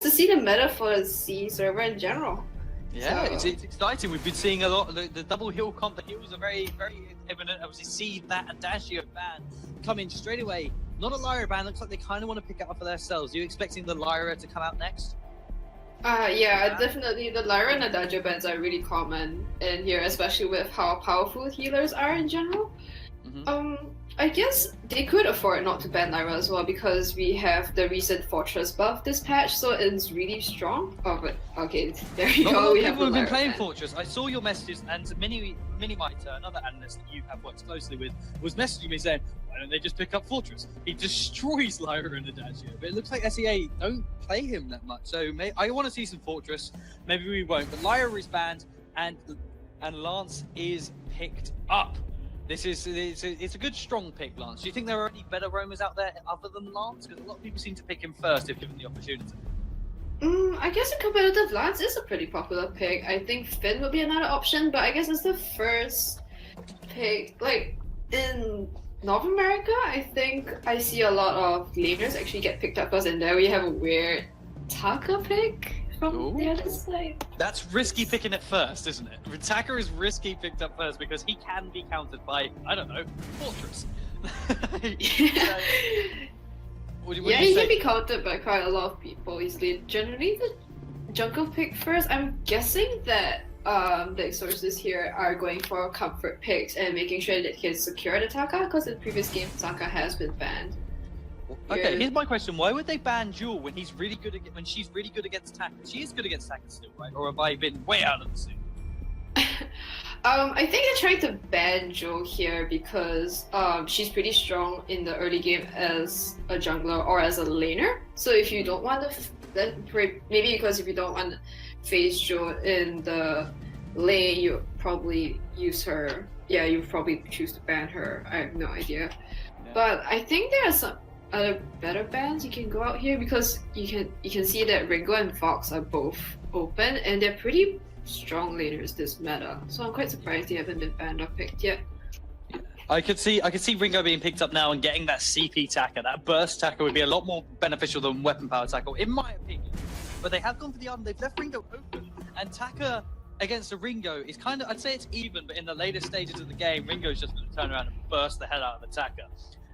to see the meta for the C server in general. Yeah, So- it's exciting. We've been seeing a lot. The double hill comp, the hills are very, very evident. Obviously, see that Adagio ban come in straight away. Not a Lyra ban. Looks like they kind of want to pick it up for themselves. Are you expecting the Lyra to come out next? Yeah, definitely. The Lyra and Adagio bans are really common in here, especially with how powerful healers are in general. I guess they could afford not to ban Lyra as well because we have the recent Fortress buff this patch, so it's really strong. Oh, but okay, there you Not go. a lot We of have people the have been Lyra playing ban. Fortress. I saw your messages, and Minimite, another analyst that you have worked closely with, was messaging me saying, "Why don't they just pick up Fortress? He destroys Lyra and Adagio." But it looks like SEA don't play him that much. So I want to see some Fortress. Maybe we won't. But Lyra is banned, and Lance is picked up. It's a good strong pick, Lance. Do you think there are any better roamers out there other than Lance? Because a lot of people seem to pick him first if given the opportunity. I guess a competitive Lance is a pretty popular pick. I think Finn would be another option, but I guess it's the first pick. Like in North America, I think I see a lot of laners actually get picked up first, and there we have a weird Taka pick from the other side. That's risky picking it first, isn't it? Ritaka is risky picked up first because he can be countered by, I don't know, Fortress. What do you He say? can be countered by quite a lot of people easily. Generally, the jungle pick first. I'm guessing that the Exorcists here are going for comfort picks and making sure that he can secure the Taka, because in previous games Taka has been banned. Okay, here's my question: why would they ban Jewel when she's really good against Taka? She is good against Taka still, right? Or have I been way out of the suit? I think they're trying to ban Jo here because she's pretty strong in the early game as a jungler or as a laner. So if you don't want to, maybe because if you don't want to face Jo in the lane, you probably use her. Yeah, you probably choose to ban her. I have no idea. Yeah. But I think there are some other better bans you can go out here because you can see that Ringo and Fox are both open and they're pretty strong laners this meta, so I'm quite surprised they haven't been banned or picked yet. I could see Ringo being picked up now and getting that CP tacker. That burst tacker would be a lot more beneficial than weapon power tackle, in my opinion. But they have gone for the arm. They've left Ringo open, and Taka against the Ringo is kind of, I'd say it's even, but in the later stages of the game, Ringo's just going to turn around and burst the hell out of the Taka.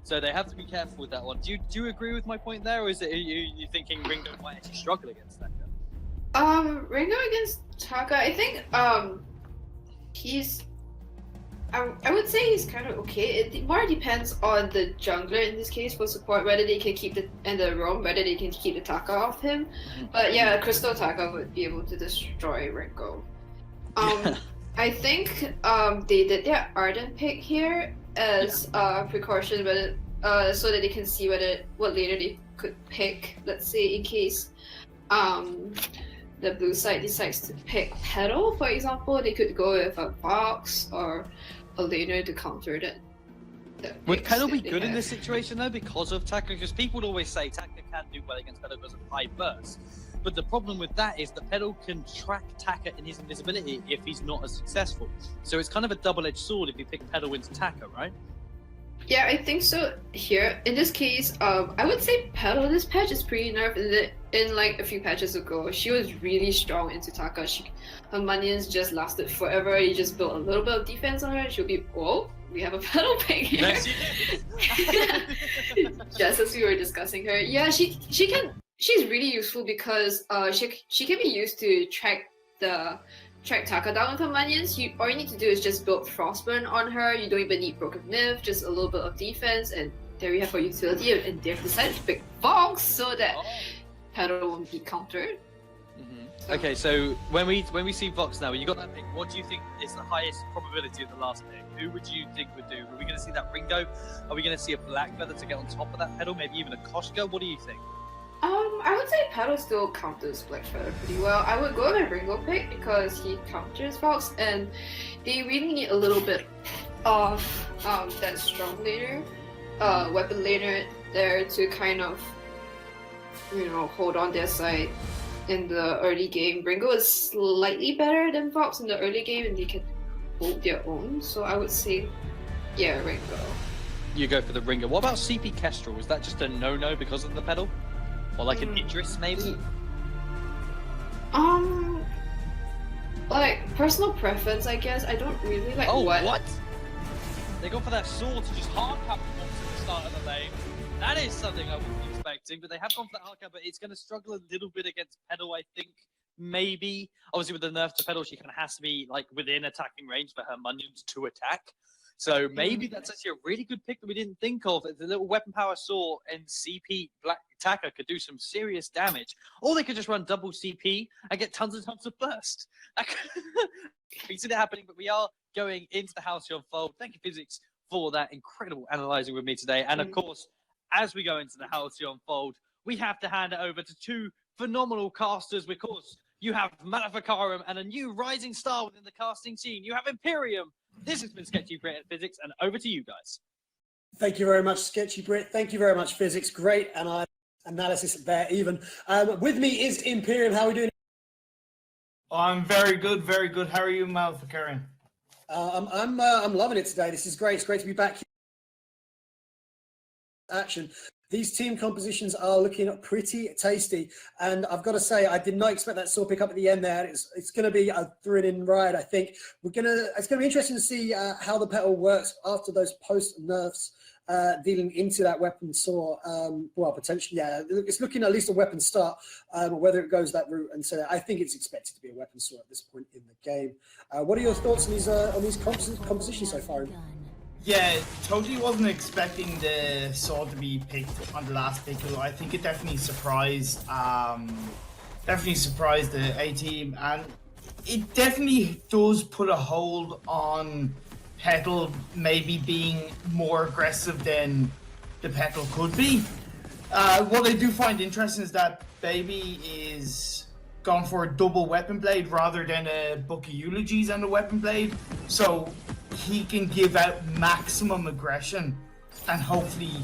So they have to be careful with that one. Do you agree with my point there, or is it you thinking Ringo might actually struggle against Taka? Ringo against Taka, I think he's I would say he's kind of okay. It more depends on the jungler in this case for support, whether they can keep the roam, whether they can keep the Taka off him. But yeah, Crystal Taka would be able to destroy Ringo. I think they did their Ardent pick here as precaution, but so that they can see what later they could pick. Let's say in case the blue side decides to pick Petal, for example, they could go with a Box or a laner to counter that. Would Petal be good in this situation though because of Taka? Because people would always say Taka can do well against Petal because of high burst. But the problem with that is that Petal can track Taka in his invisibility if he's not as successful. So it's kind of a double-edged sword if you pick Petal into Taka, right? Yeah, I think so. Here, in this case, I would say Petal this patch is pretty nerfed. In like a few patches ago, she was really strong into Taka. Her minions just lasted forever. You just built a little bit of defense on her, she'll be, whoa, we have a Petal pick here. Yes, just as we were discussing her. Yeah, she's really useful because she can be used to track Taka down with her minions. All you need to do is just build Frostburn on her. You don't even need Broken Myth, just a little bit of defense, and there we have our utility. And they've decided to pick Fox so that Petal won't be countered. Okay, so when we see Vox now, when you got that pick, what do you think is the highest probability of the last pick? Who would you think would do? Are we going to see that Ringo? Are we going to see a Black Feather to get on top of that Petal? Maybe even a Koshka? What do you think? I would say Petal still counters Black Feather pretty well. I would go with a Ringo pick because he counters Fox, and they really need a little bit of that strong laner, weapon laner there to kind of, hold on their side in the early game. Ringo is slightly better than Fox in the early game, and they can hold their own. So I would say, yeah, Ringo. You go for the Ringo. What about CP Kestrel? Is that just a no-no because of the Petal? Or like an Idris, maybe? personal preference, I guess. I don't really like Oh, what. what? They go for that sword to just hard cap the box at the start of the lane. That is something I wasn't expecting, but they have gone for that hard cap, but it's going to struggle a little bit against Pedal, I think. Maybe. Obviously, with the nerf to Pedal, she kind of has to be like within attacking range for her minions to attack. So maybe that's actually a really good pick that we didn't think of. The little weapon power saw and CP Black Attacker could do some serious damage. Or they could just run double CP and get tons and tons of burst. We see that happening, but we are going into the House of Fold. Thank you, Physics, for that incredible analyzing with me today. And of course, as we go into the House of Fold, we have to hand it over to two phenomenal casters. Because you have Malafakarum and a new rising star within the casting scene. You have Imperium. This has been Sketchy Brit and Physics, and over to you guys. Thank you very much, Sketchy Brit. Thank you very much, Physics. Great analysis there, even. With me is Imperium. How are we doing? I'm very good, very good. How are you, Malafakarum? I'm loving it today. This is great. It's great to be back here. Action. These team compositions are looking pretty tasty, and I've got to say, I did not expect that sword pick up at the end there. It's going to be a thrilling ride. I think it's going to be interesting to see how the Petal works after those post nerfs, dealing into that weapon saw. Well, potentially, yeah, it's looking at least a weapon start. Whether it goes that route, and so I think it's expected to be a weapon saw at this point in the game. What are your thoughts on these compositions so far? Yeah, totally wasn't expecting the sword to be picked on the last pick. I think it definitely surprised the A team, and it definitely does put a hold on Petal maybe being more aggressive than the Petal could be. What I do find interesting is that Baby is gone for a double weapon blade rather than a book of eulogies and a weapon blade, so he can give out maximum aggression, and hopefully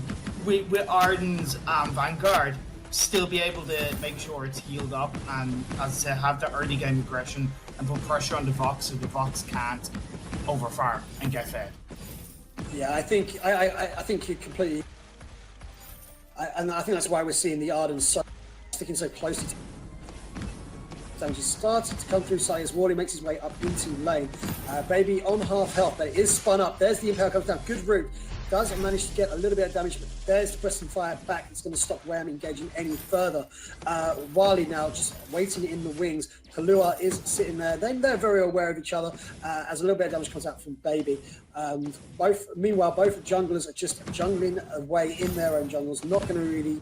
with Arden's Vanguard still be able to make sure it's healed up and, as I said, have the early game aggression and put pressure on the Vox so the Vox can't overfarm and get fed. Yeah, I think you completely, and I think that's why we're seeing the Arden sticking so closely to damage. He started to come through side as Wally makes his way up into lane. Baby on half health, but it is spun up. There's the Impale comes down. Good route. Does manage to get a little bit of damage, but there's the pressing fire back. It's going to stop Wham engaging any further. Wally now just waiting in the wings. Kalua is sitting there. They're very aware of each other as a little bit of damage comes out from Baby. Meanwhile, both junglers are just jungling away in their own jungles. Not going to really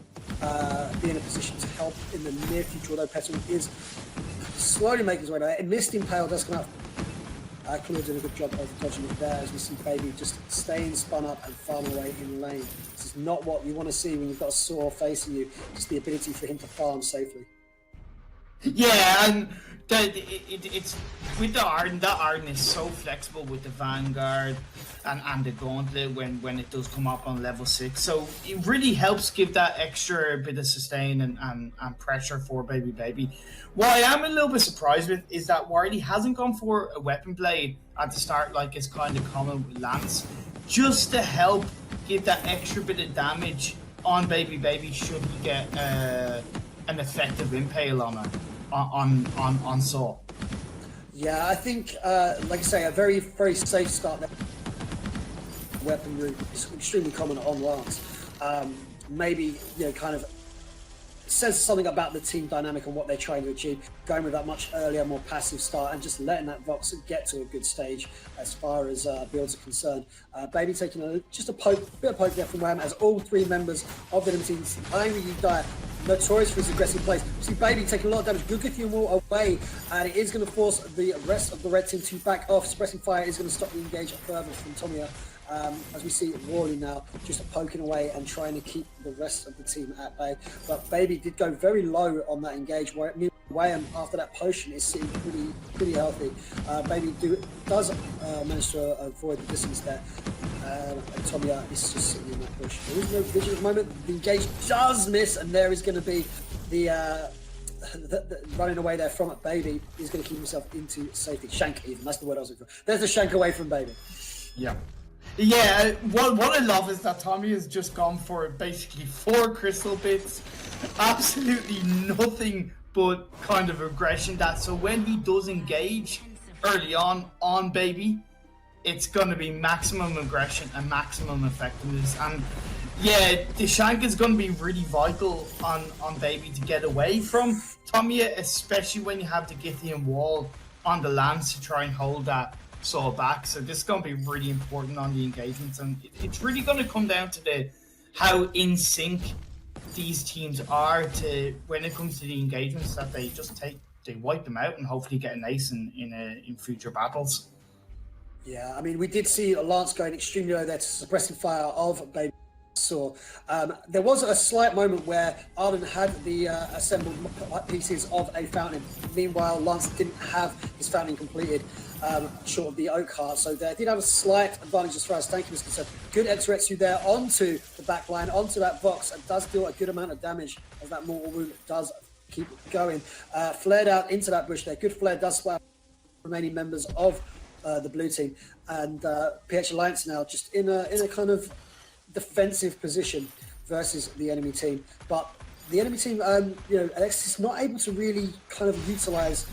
be in a position to help in the near future, although Petal is slowly making his way there. A missed Impale does come out. Kalua did a good job of dodging it there, as we see Baby just staying spun up and farming away in lane. This is not what you want to see when you've got a Saw facing you, just the ability for him to farm safely. Yeah, and it's with the Arden. That Arden is so flexible with the Vanguard and the Gauntlet when it does come up on level 6. So it really helps give that extra bit of sustain and pressure for Baby. What I am a little bit surprised with is that Wiley hasn't gone for a weapon blade at the start like it's kind of common with Lance, just to help give that extra bit of damage on Baby should he get an effective impale on her, on Saw. Yeah, I think, like I say, a very, very safe start there. Weapon route is extremely common on Lance. Maybe, kind of says something about the team dynamic and what they're trying to achieve, going with that much earlier, more passive start and just letting that Vox get to a good stage as far as builds are concerned. Baby taking bit of poke there from Wham as all three members of the team angry you die. Notorious for his aggressive plays. See Baby taking a lot of damage. Good Githyan Wall away, and it is going to force the rest of the red team to back off. Suppressing fire is going to stop the engage further from Tomiya. As we see Wally now just poking away and trying to keep the rest of the team at bay. But Baby did go very low on that engage. Wham after that potion is sitting pretty healthy. Baby does manage to avoid the distance there. And Tomiya is just sitting in that bush. There is no vision at the moment. The engage does miss, and there is going to be the running away there from it. Baby is going to keep himself into safety. Shank even, that's the word I was looking for. There's the shank away from Baby. Yeah, what I love is that Tommy has just gone for basically 4 crystal bits, absolutely nothing but kind of aggression. So when he does engage, early on Baby, it's going to be maximum aggression and maximum effectiveness. And yeah, the shank is going to be really vital on Baby to get away from Tamiya, especially when you have the Githian wall on the lance to try and hold that saw back. So this is going to be really important on the engagements, and it's really going to come down to how in sync these teams are to when it comes to the engagements, that they wipe them out and hopefully get an ace in future battles. Yeah, I mean, we did see Lance going extremely low there to suppressing fire of Baby Saw. There was a slight moment where Arden had the assembled pieces of a fountain. Meanwhile, Lance didn't have his fountain completed, short of the oak heart. So they did have a slight advantage as far as tanking is concerned. Good Exoretsu there onto the back line, onto that box, and does deal a good amount of damage as that mortal wound does keep going. Flared out into that bush there. Good flare does spot remaining members of the blue team, and PH Alliance now just in a kind of defensive position versus the enemy team. But the enemy team, Alexis is not able to really kind of utilize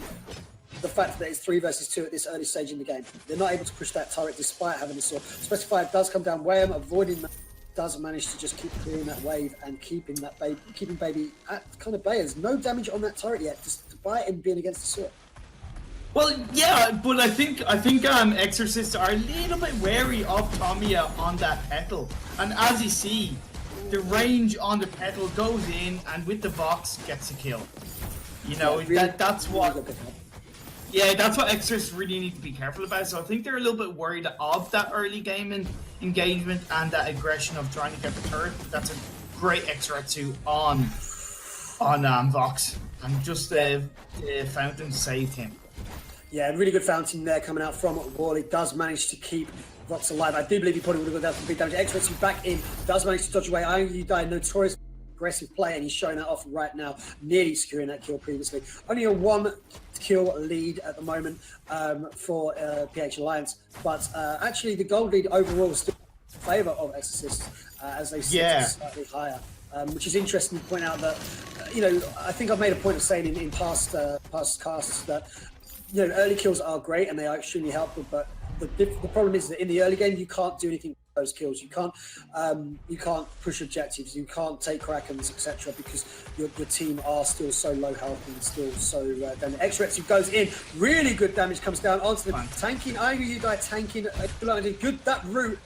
the fact that it's 3 versus 2 at this early stage in the game. They're not able to push that turret despite having the sword. Specified does come down. Wham avoiding that, does manage to just keep clearing that wave and keeping Baby at kind of bay. There's no damage on that turret yet, despite him being against the sword. Well, yeah, but I think Exorcists are a little bit wary of Tamiya on that petal, and as you see, the range on the petal goes in, and with the box gets a kill. You know, Yeah, really, that's what. Really That's what Exorcists really need to be careful about. So I think they're a little bit worried of that early game engagement and that aggression of trying to get the turret. That's a great Exoretsu on Vox, and just the fountain saved him. Yeah, really good fountain there coming out from Wally. Does manage to keep Vox alive. I do believe he probably would have gone down for big damage. Exoretsu back in. Does manage to dodge away. I only died. Notorious aggressive play, and he's showing that off right now. Nearly securing that kill previously. Only a 1 kill lead at the moment for PH Alliance. But actually, the gold lead overall is still in favour of Exorcists as they sit slightly higher. Which is interesting to point out that, I think I've made a point of saying in past casts that, early kills are great and they are extremely helpful, but the problem is that in the early game you can't do anything with those kills. You can't push objectives, you can't take Krakens, etc., because your team are still so low health and still so down. Exoretsu goes in, really good damage comes down onto the tanking. Iron Udai tanking, good that route,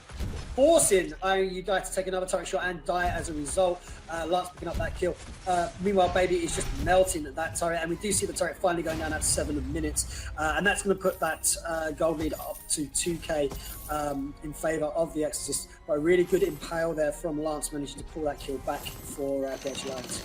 forcing Iron Udai to take another turret shot and die as a result. Lance picking up that kill. Meanwhile, Baby is just melting at that turret, and we do see the turret finally going down at 7 minutes, and that's going to put that gold lead up to 2k in favour of the Exorcist. But a really good impale there from Lance, managing to pull that kill back for PH Alliance.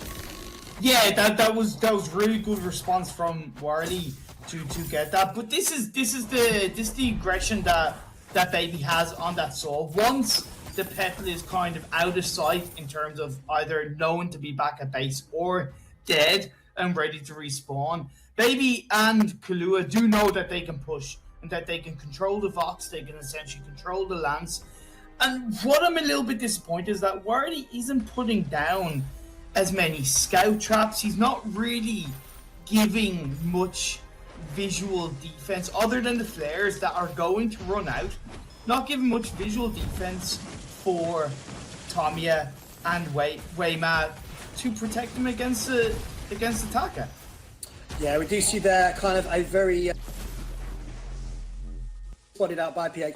Yeah, that was really good response from Warley to get that. But this is the aggression that Baby has on that soul. Once the petal is kind of out of sight in terms of either knowing to be back at base or dead and ready to respawn, Baby and Kahlua do know that they can push and that they can control the Vox, they can essentially control the Lance. And what I'm a little bit disappointed is that Warley isn't putting down as many scout traps. He's not really giving much visual defense other than the flares that are going to run out. Not giving much visual defense for Tamiya and Weima to protect him against Taka. Yeah, we do see there kind of a very spotted out by PH,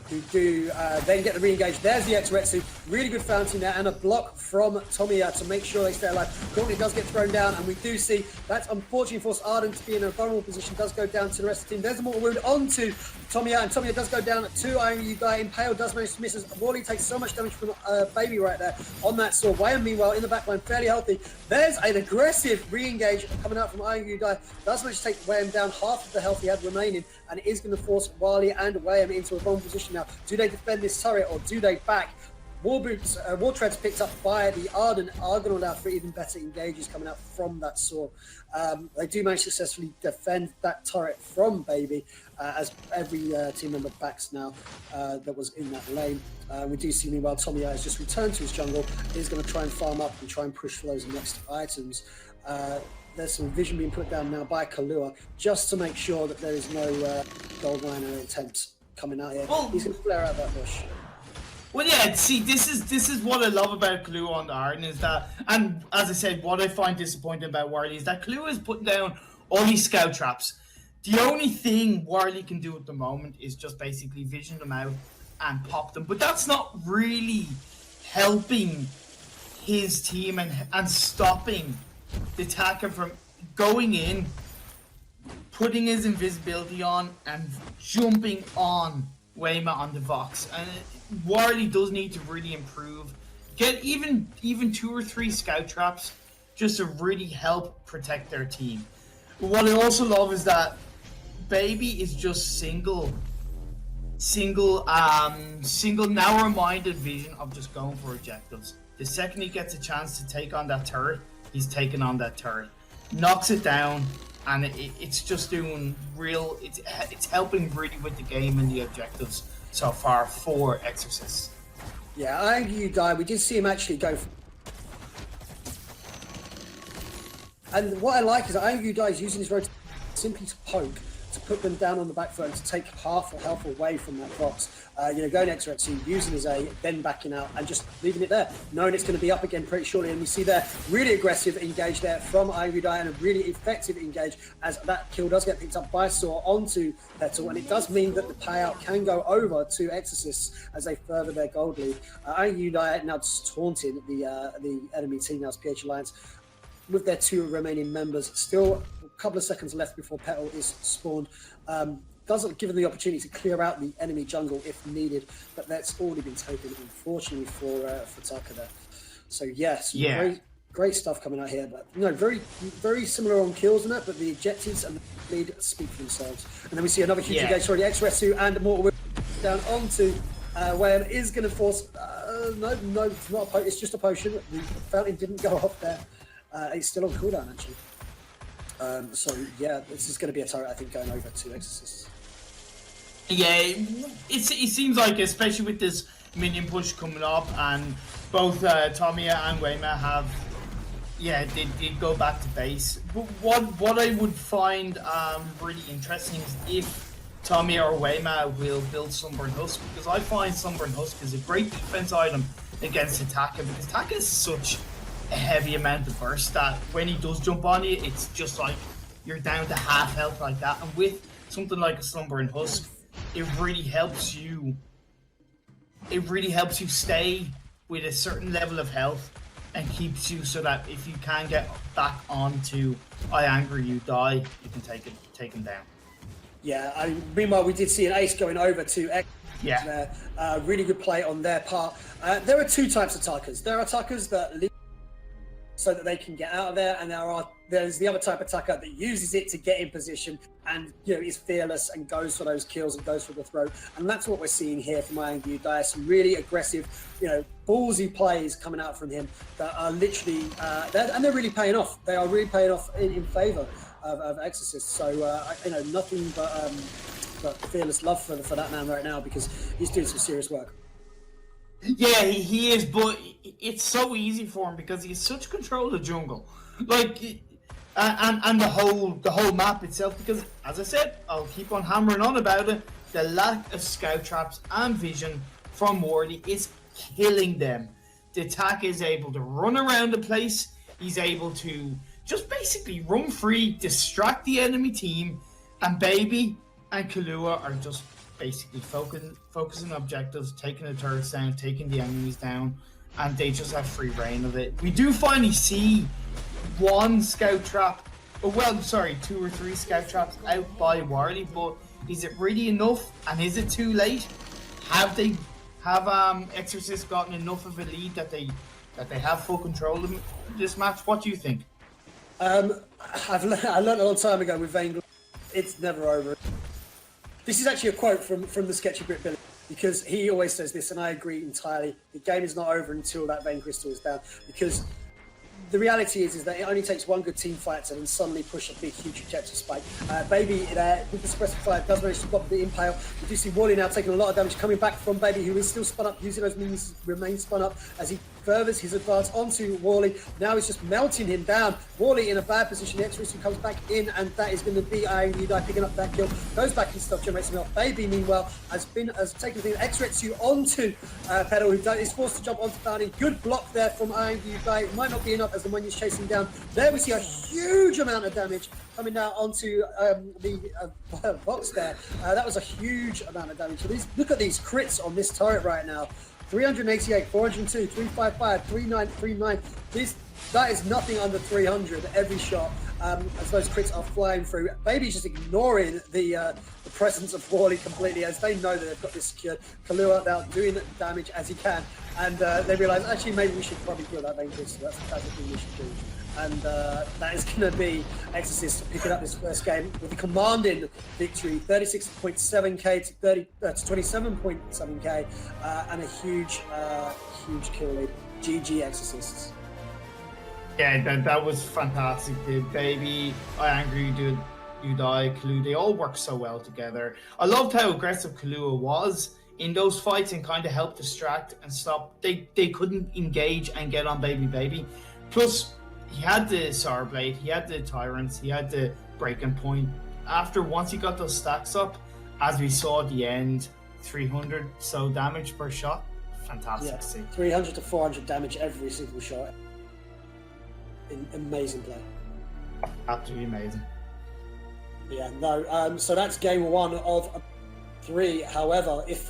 who do then get the re-engage. There's the Exoretsu. Really good fountain there, and a block from Tamiya to make sure they stay alive. Courtney does get thrown down, and we do see that's unfortunately forced Arden to be in a vulnerable position. Does go down to the rest of the team. There's a mortal wound onto Tamiya, and Tamiya does go down to Iron Udai. Impale does manage to miss as Wally takes so much damage from Baby right there on that sword. Wayne, meanwhile, in the backline, fairly healthy. There's an aggressive re-engage coming out from Iron Udai. Does manage to take Wayne down, half of the health he had remaining, and it is going to force Wally and Wayne into a vulnerable position now. Do they defend this turret or do they back? War Treads picked up by the Arden are going to allow for even better engages coming out from that sword. They do manage to successfully defend that turret from Baby as every team member backs now that was in that lane. We do see meanwhile Tamiya has just returned to his jungle. He's going to try and farm up and try and push for those next items. there's some vision being put down now by Kahlua, just to make sure that there is no gold miner attempts coming out here. Well, he's going to flare out that bush. Well, yeah. See, this is what I love about Kahlua on the Arden is that, and as I said, what I find disappointing about Warley is that Kahlua is putting down all these scout traps. The only thing Warley can do at the moment is just basically vision them out and pop them, but that's not really helping his team and stopping the attacker from going in, putting his invisibility on, and jumping on Wayma on the Vox. And Warley does need to really improve. Get even 2 or 3 scout traps just to really help protect their team. But what I also love is that Baby is just single narrow-minded vision of just going for objectives. The second he gets a chance to take on that turret, he's taking on that turret, knocks it down, and it's just doing real. It's helping really with the game and the objectives so far for Exorcists. Yeah, I think you die. We did see him actually go. And what I like is that I think you guys using his rotation simply to poke, to put them down on the back foot and to take half the health away from that box. Going Exorcist, using his A, then backing out and just leaving it there, knowing it's going to be up again pretty shortly. And we see there really aggressive engage there from Ivy Die and a really effective engage as that kill does get picked up by Saw onto Petal. And it does mean that the payout can go over to Exorcists as they further their gold lead. Ivy Die now just taunting the enemy team, now PH Alliance, with their 2 remaining members. Still a couple of seconds left before Petal is spawned. Doesn't give them the opportunity to clear out the enemy jungle if needed, but that's already been taken, unfortunately, for Taka there. So yes, great stuff coming out here. But very, very similar on kills and that, but the objectives and the lead speak for themselves. And then we see another huge engage for the Exresu and Mortal down onto Wham is going to force. No, it's not it's just a potion. The fountain didn't go off there. It's still on cooldown actually. So yeah, this is going to be a turret I think going over to Exorcists. Yeah, it seems like, especially with this minion push coming up, and both Tamiya and Wayma have, they did go back to base. But what I would find really interesting is if Tamiya or Wayma will build Sunburn Husk, because I find Sunburn Husk is a great defense item against Taka, because Taka is such a heavy amount of burst that when he does jump on you, it's just like you're down to half health like that. And with something like a Slumbering Husk, it really helps you stay with a certain level of health and keeps you so that if you can get back onto I Anger You Die, you can take him down. Yeah, meanwhile we did see an ace going over to X. There. Really good play on their part. There are 2 types of Takas. There are Takas that leave so that they can get out of there, and there's the other type of attacker that uses it to get in position and is fearless and goes for those kills and goes for the throw. And that's what we're seeing here from Iron Dai. Some really aggressive, ballsy plays coming out from him that are literally they're really paying off. They are really paying off in favour of Exorcists. So nothing but fearless love for that man right now, because he's doing some serious work. Yeah, he is, but it's so easy for him because he has such control of the jungle, and the whole map itself. Because, as I said, I'll keep on hammering on about it. The lack of scout traps and vision from Morty is killing them. The attack is able to run around the place. He's able to just basically run free, distract the enemy team, and Baby and Kahlua are just basically focusing objectives, taking the turrets down, taking the enemies down, and they just have free reign of it. We do finally see 1 scout trap, 2 or 3 scout traps out by Warley, but is it really enough? And is it too late? Have Exorcists gotten enough of a lead that they have full control of this match? What do you think? I learned a long time ago with Vainglory, it's never over. This is actually a quote from the Sketchy Brit Billy, because he always says this, and I agree entirely. The game is not over until that Vein Crystal is down, because the reality is that it only takes 1 good team fight to then suddenly push a big, huge objective spike. Baby, with the suppressive fire, does manage to stop the impale. We do see Wally now taking a lot of damage, coming back from Baby, who is still spun up, using those minions remain spun up as he furthers his advance onto Wally. Now he's just melting him down. Wally in a bad position. The Exorcist who comes back in, and that is going to be Yudai picking up that kill. Goes back and stuff, generates him up. Baby, meanwhile, has taken the Exorcist onto Pedal, who is forced to jump onto Downey. Good block there from Yudai. It might not be enough as the Munion's chasing down. There we see a huge amount of damage coming down onto the box there. That was a huge amount of damage. So look at these crits on this turret right now. 388, 402, 355, 3939. That is nothing under 300 every shot, as those crits are flying through. Baby's just ignoring the presence of Wally completely, as they know that they've got this secured. Kahlua out doing damage as he can, and they realise, actually, maybe we should probably kill that Vainglory, so that's the thing we should do. And that is going to be Exorcist picking up this first game with a commanding victory, 36.7k to 27.7k, and a huge kill lead. GG Exorcists. Yeah, that was fantastic. The Baby, I Angry, Yudai, Kahlua, they all work so well together. I loved how aggressive Kahlua was in those fights and kind of helped distract and stop. They couldn't engage and get on Baby. Plus, he had the Sour Blade, he had the Tyrants, he had the Breaking Point. Once he got those stacks up, as we saw at the end, 300 so damage per shot. Fantastic to see. 300 to 400 damage every single shot. Amazing play. Absolutely amazing. Yeah, no. So that's game 1 of 3. However, if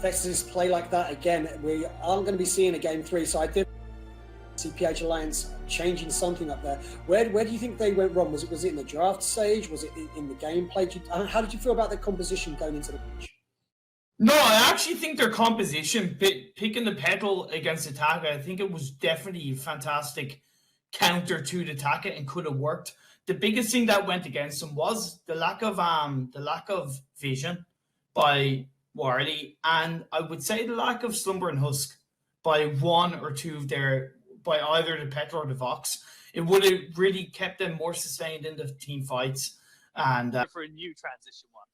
Exorcists play like that again, we aren't going to be seeing a game 3. So I did see PH Alliance changing something up there. Where do you think they went wrong? Was it in the draft stage? Was it in the gameplay? How did you feel about the composition going into the match? No, I actually think their composition, picking the Petal against Attacker, I think it was definitely a fantastic counter to the Taka and could have worked. The biggest thing that went against them was the lack of vision by Warley, and I would say the lack of Slumber and Husk by one or two of by either the Petal or the Vox. It would have really kept them more sustained in the team fights. And for a new transition one,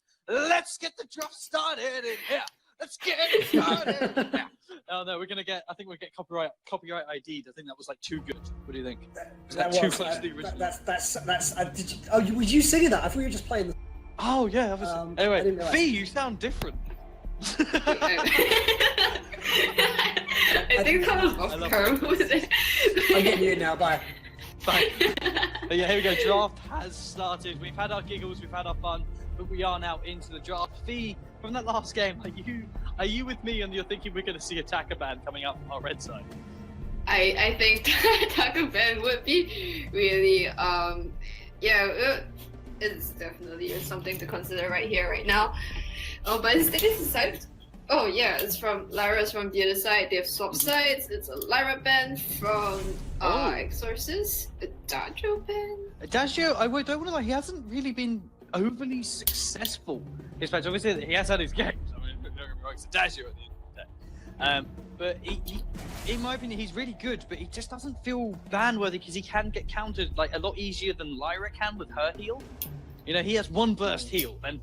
let's get the draft started in here. Let's get it started. Yeah. Oh no, I think we'll get copyright ID'd. I think that was like too good. What do you think? Was that too much the original? Was you singing that? I thought you were just playing the... Oh yeah, obviously. Anyway, V, you sound different. I think that was off camera, was it? I'm getting you now, bye. But yeah, here we go. Draft has started. We've had our giggles, we've had our fun, but we are now into the draft. V, from that last game, are you with me and you're thinking we're going to see Attacker Ban coming up from our red side? I think Attacker Ban would be really, it's definitely something to consider right here, right now. But instead it's decided. Oh yeah, it's from Lyra's from the other side. They have swapped sides. It's a Lyra ban from Exorcists. Adagio ban. Adagio, I don't want to lie, he hasn't really been overly successful. Obviously, he has had his games. I mean, don't get me wrong, it's Adagio at the end of the day. But he, in my opinion, he's really good, but he just doesn't feel ban-worthy because he can get countered like a lot easier than Lyra can with her heal. You know, he has one burst heal, and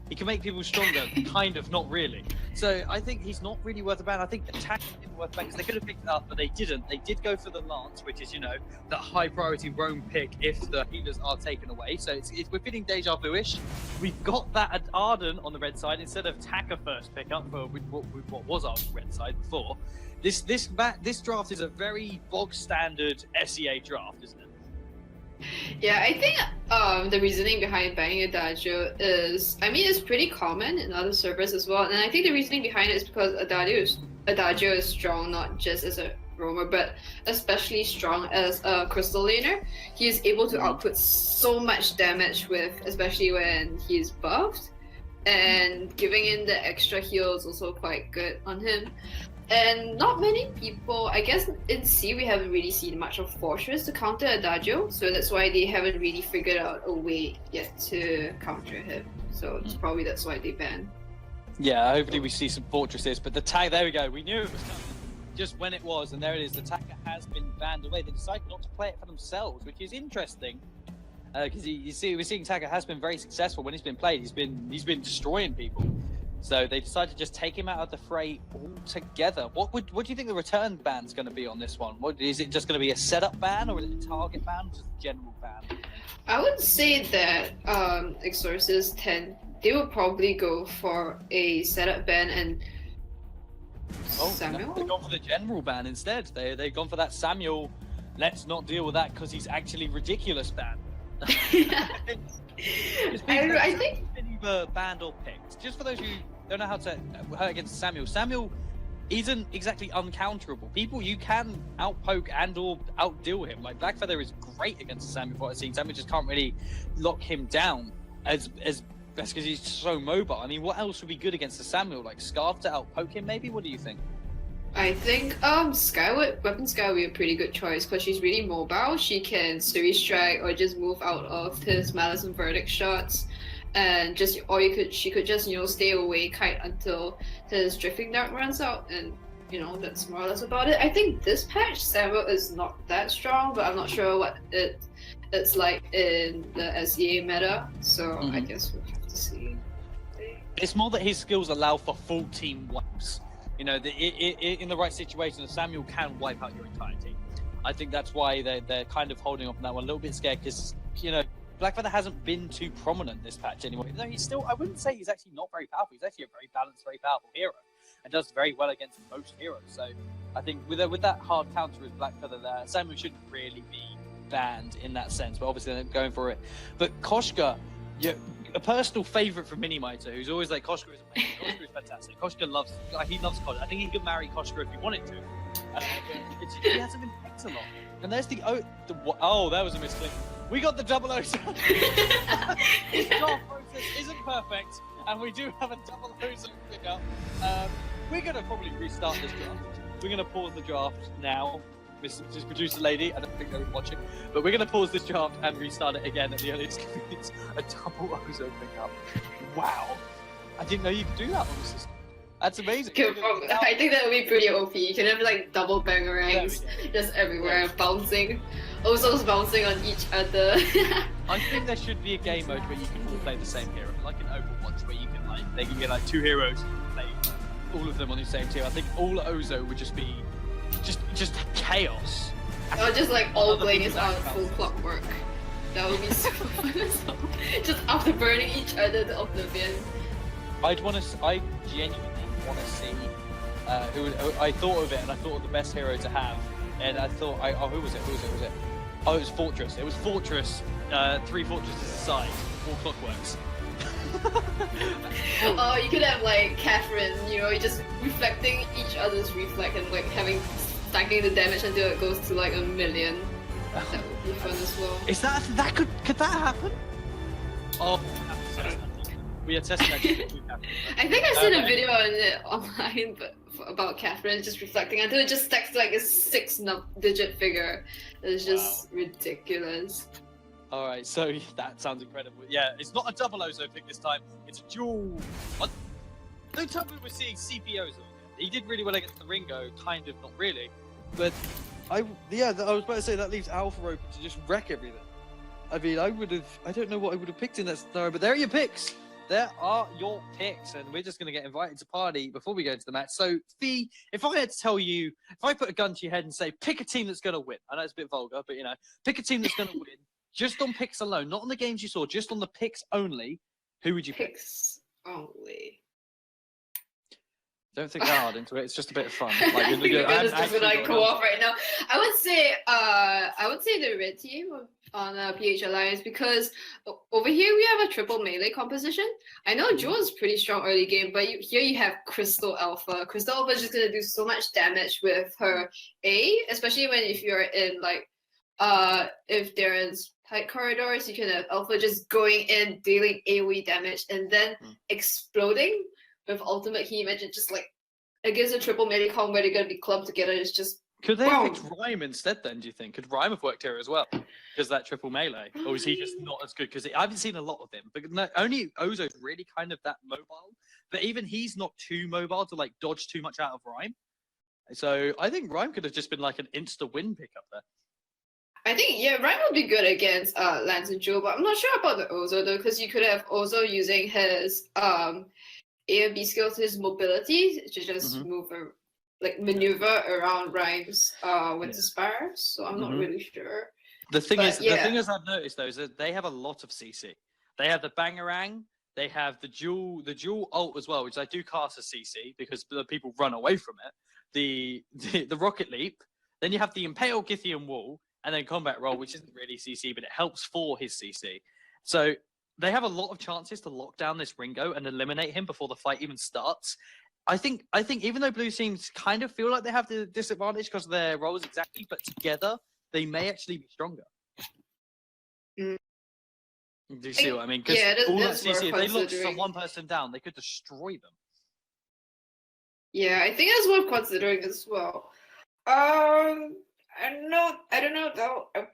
he can make people stronger, kind of, not really. So I think he's not really worth a ban. I think Attack is worth a ban because they could have picked it up, but they didn't. They did go for the Lance, which is, the high priority roam pick if the healers are taken away. So we're feeling deja vu-ish. We've got that at Arden on the red side instead of Attacker first pickup for what was our red side before. This draft is a very bog standard SEA draft, isn't it? Yeah, I think the reasoning behind banning Adagio is, it's pretty common in other servers as well, and I think the reasoning behind it is because Adagio is strong not just as a roamer, but especially strong as a crystal laner. He is able to output so much damage especially when he's buffed, and giving in the extra heal is also quite good on him. And not many people, I guess in C we haven't really seen much of Fortress to counter Adagio, so that's why they haven't really figured out a way yet to counter him. So that's why they banned. Yeah, hopefully we see some Fortresses, but the tag, there we go, we knew it was coming. Just when it was, and there it is, the Taka has been banned away. They decided not to play it for themselves, which is interesting. Because we're seeing Taka has been very successful when he's been played. He's been destroying people. So they decided to just take him out of the fray altogether. What do you think the return ban's going to be on this one? What is it? Just going to be a setup ban, or is it a target ban, or just a general ban? I would say that Exorcists they will probably go for a setup ban and Samuel. No, they've gone for the general ban instead. They've gone for that Samuel. Let's not deal with that because he's actually ridiculous ban. I think either banned or picked. Just for those who don't know how to hurt against Samuel. Samuel isn't exactly uncounterable. People you can outpoke and or outdeal him. Like Blackfeather is great against Samuel. What I've seen, Samuel just can't really lock him down as best because he's so mobile. I mean, what else would be good against the Samuel? Like Scarf to outpoke him, maybe. What do you think? I think Skyward Weapon Sky would be a pretty good choice because she's really mobile. She can Sui strike or just move out of his Malice and Verdict shots, and she could just stay away, kite until his Drifting Dart runs out, and that's more or less about it. I think this patch Samuel is not that strong, but I'm not sure what it's like in the SEA meta. So I guess we'll have to see. It's more that his skills allow for full team wipes. In the right situation, Samuel can wipe out your entire team. I think that's why they're kind of holding off on that one, a little bit scared because, Blackfeather hasn't been too prominent this patch anymore. Even though he's still, I wouldn't say he's actually not very powerful. He's actually a very balanced, very powerful hero and does very well against most heroes. So I think with that hard counter as Blackfeather there, Samuel shouldn't really be banned in that sense, but obviously they're going for it. But Koshka, a personal favourite for Minimiter, who's always like, Koshka is amazing, Koshka is fantastic. Koshka loves Koshka. I think he could marry Koshka if he wanted to. He hasn't been picked a lot. And there's that was a misclick. We got the 007. His draft process isn't perfect, and we do have a 007 pickup. We're going to probably restart this draft. We're going to pause the draft now. Mrs. Producer Lady, I don't think they were watching, but we're going to pause this draft and restart it again at the earliest convenience. A 007 pickup. Wow. I didn't know you could do that on the system. That's amazing. I think that would be pretty OP. You can have like double bangerangs just everywhere, bouncing. Ozo's bouncing on each other. I think there should be a game mode where you can all play the same hero, like in Overwatch, where you can they can get like 2 heroes and play all of them on the same team. I think all Ozo would just be just chaos. Or just like all blaze on full clockwork. That would be super fun as well. Just afterburning each other to oblivion. I genuinely want to see I thought of it, and I thought of the best hero to have, and I thought, who was it? Oh, it was Fortress. It was Fortress, 3 fortresses aside, 4 clockworks. Oh, you could have like Catherine, just reflecting each other's reflect and like stacking the damage until it goes to like 1 million. That would be fun as well. Is that could that happen? Oh, we are testing that. I think I've seen a video on it online about Catherine just reflecting until it just stacks like a 6-digit figure. It's just ridiculous. Alright, so that sounds incredible. Yeah, it's not a 007 pick this time, it's a dual. What? Don't tell me we're seeing CPOs. He did really well against the Ringo, kind of, not really. But I was about to say that leaves Alpha open to just wreck everything. I mean, I don't know what I would have picked in that scenario, but there are your picks. There are your picks, and we're just going to get invited to party before we go into the match. So, Fee, if I had to tell you, if I put a gun to your head and say, pick a team that's going to win, I know it's a bit vulgar, but pick a team that's going to win, just on picks alone, not on the games you saw, just on the picks only, who would you pick? Picks only. Don't think that hard into it. It's just a bit of fun. I think you're just gonna go off right now. I would say the red team on PH Alliance because over here we have a triple melee composition. I know Joe's pretty strong early game, but here you have Crystal Alpha. Crystal Alpha is just gonna do so much damage with her A, especially if you're in like if there is tight corridors, you can have Alpha just going in, dealing AoE damage, and then exploding with ultimate heat magic, just like against a triple melee comp where they're gonna be clubbed together. It's just could they have picked Rhyme instead then, do you think? Could Rhyme have worked here as well? Because that triple melee? Or is he just not as good? Because I haven't seen a lot of him. But only Ozo's really kind of that mobile. But even he's not too mobile to like dodge too much out of Rhyme. So I think Rhyme could have just been like an insta-win pickup there. I think, Rhyme would be good against Lance and Joe, but I'm not sure about the Ozo though, because you could have Ozo using his A and B skill to his mobility to just maneuver around Rhymes Winter Spire. So I'm not really sure. The thing But, is, I've noticed though is that they have a lot of CC. They have the Bangarang. They have the dual ult as well, which I do cast as CC because the people run away from it. The rocket leap. Then you have the Impale Githian Wall, and then combat roll, which isn't really CC, but it helps for his CC. So they have a lot of chances to lock down this Ringo and eliminate him before the fight even starts. I think even though blue teams kind of feel like they have the disadvantage because of their roles exactly, but together they may actually be stronger. Mm. Do you see what I mean? Because CC, if they lock one person down, they could destroy them. Yeah, I think that's worth considering as well. I don't know though. I'm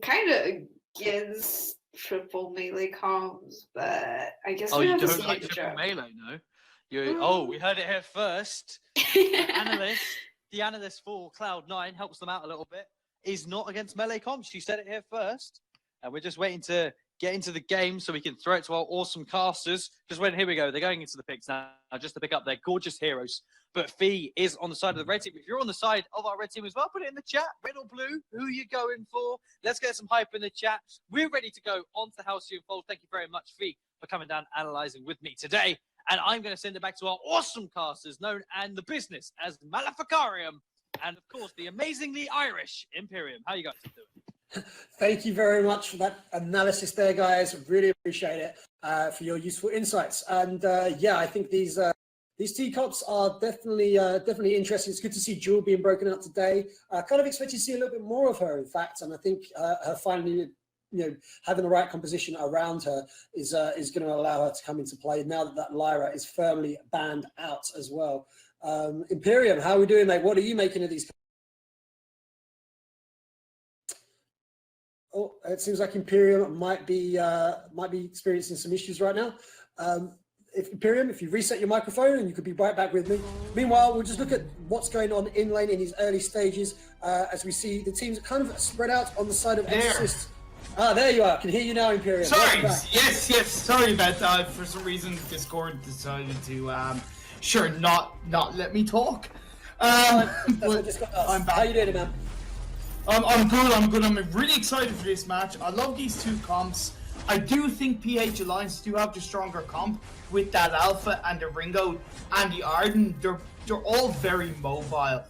kind of against triple melee comms, but I guess we have to see like the triple job. melee, no? We heard it here first. The analyst for Cloud9 helps them out a little bit. Is not against melee comms. She said it here first, and we're just waiting to get into the game so we can throw it to our awesome casters. Here we go. They're going into the picks now just to pick up their gorgeous heroes. But Fee is on the side of the red team. If you're on the side of our red team as well, put it in the chat. Red or blue, who are you going for? Let's get some hype in the chat. We're ready to go on to House You Unfold. Thank you very much, Fee, for coming down analyzing with me today. And I'm going to send it back to our awesome casters known and the business as Maleficarium. And, of course, the amazingly Irish Imperium. How you guys doing? Thank you very much for that analysis there, guys. Really appreciate it for your useful insights. And I think these teacups are definitely interesting. It's good to see Jewel being broken out today. Kind of expected to see a little bit more of her, in fact. And I think her finally, having the right composition around her is going to allow her to come into play now that Lyra is firmly banned out as well. Imperium, how are we doing, mate? What are you making of these? Oh, it seems like Imperium might be experiencing some issues right now. If you reset your microphone, and you could be right back with me. Meanwhile, we'll just look at what's going on in lane in these early stages as we see the teams kind of spread out on the side of Exorcists. There you are. I can hear you now, Imperium. Sorry. Yes. Sorry about that. For some reason, Discord decided to not let me talk. I'm back. How you doing, man? I'm good. I'm really excited for this match. I love these two comps. I do think PH Alliance do have the stronger comp with that Alpha and the Ringo and the Arden. They're all very mobile.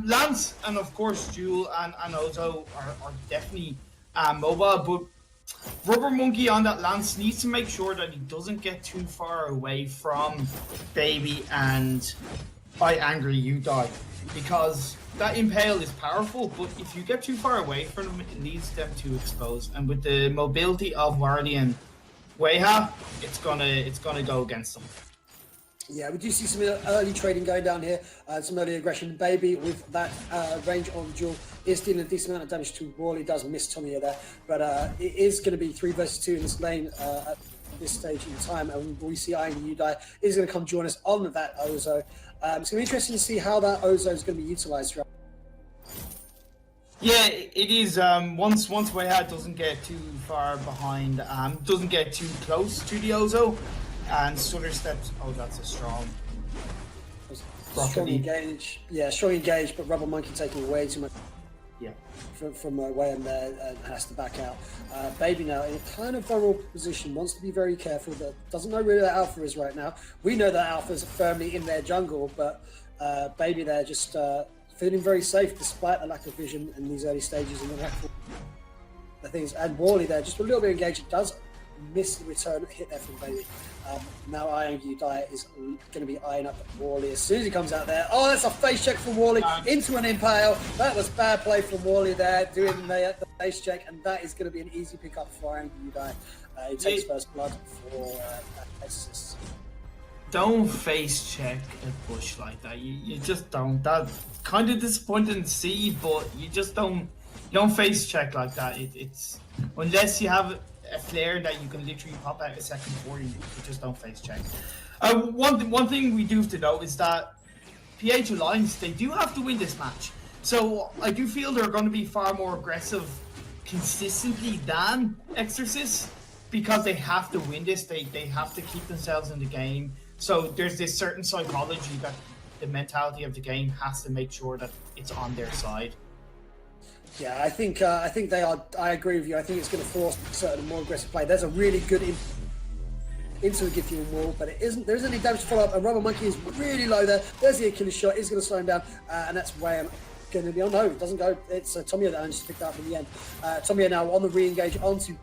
Lance and of course Jewel and Ozo are definitely mobile, but Rubber Monkey on that Lance needs to make sure that he doesn't get too far away from Baby and I Angry You Die, because that Impale is powerful, but if you get too far away from them, it leads them to expose. And with the mobility of Wardy and Weha, it's gonna go against them. Yeah, we do see some early trading going down here, some early aggression. Baby with that range on Jewel is dealing a decent amount of damage to Worley, does miss Tommy there, but it is going to be 3 versus 2 in this lane at this stage in time, and we see Iron Udai is going to come join us on that Ozo. It's going to be interesting to see how that Ozo is going to be utilised throughout. Yeah, it is. Once Weha doesn't get too far behind, doesn't get too close to the Ozo, and Sutter steps. Oh, that's a strong engage. Yeah, strong engage, but Rubber Monkey taking way too much. Yeah. From Wayne there and has to back out. Baby now in a kind of vulnerable position, wants to be very careful. That doesn't know really that Alpha is right now. We know that Alpha's firmly in their jungle, but Baby there just feeling very safe despite the lack of vision in these early stages and the things. And Worley there just a little bit engaged. It does miss the return hit there from Baby. Now Iron You Die is going to be eyeing up Worley as soon as he comes out there. Oh, that's a face check from Worley into an Impale. That was bad play from Worley there, doing the face check, and that is going to be an easy pickup for Iron You Die. He takes first blood for Exorcists. Don't face check a bush like that. You just don't. That's kind of disappointing to see, but you just don't. You don't face check like that. It's unless you have a flare that you can literally pop out a second for you just don't face check. One thing we do have to note is that PH Alliance, they do have to win this match. So I do feel they're going to be far more aggressive consistently than Exorcists, because they have to win this. They have to keep themselves in the game. So there's this certain psychology that the mentality of the game has to make sure that it's on their side. Yeah, I think they are. I agree with you. I think it's going to force certain more aggressive play. There's a really good into a Githyan wall, but it isn't. There isn't any damage to follow up. And Rubber Monkey is really low there. There's the Achilles shot. Is going to slow him down, and that's where I'm going to be. Oh no, it doesn't go. It's Tomiya that just picked up in the end. Tomiya now on the re-engage onto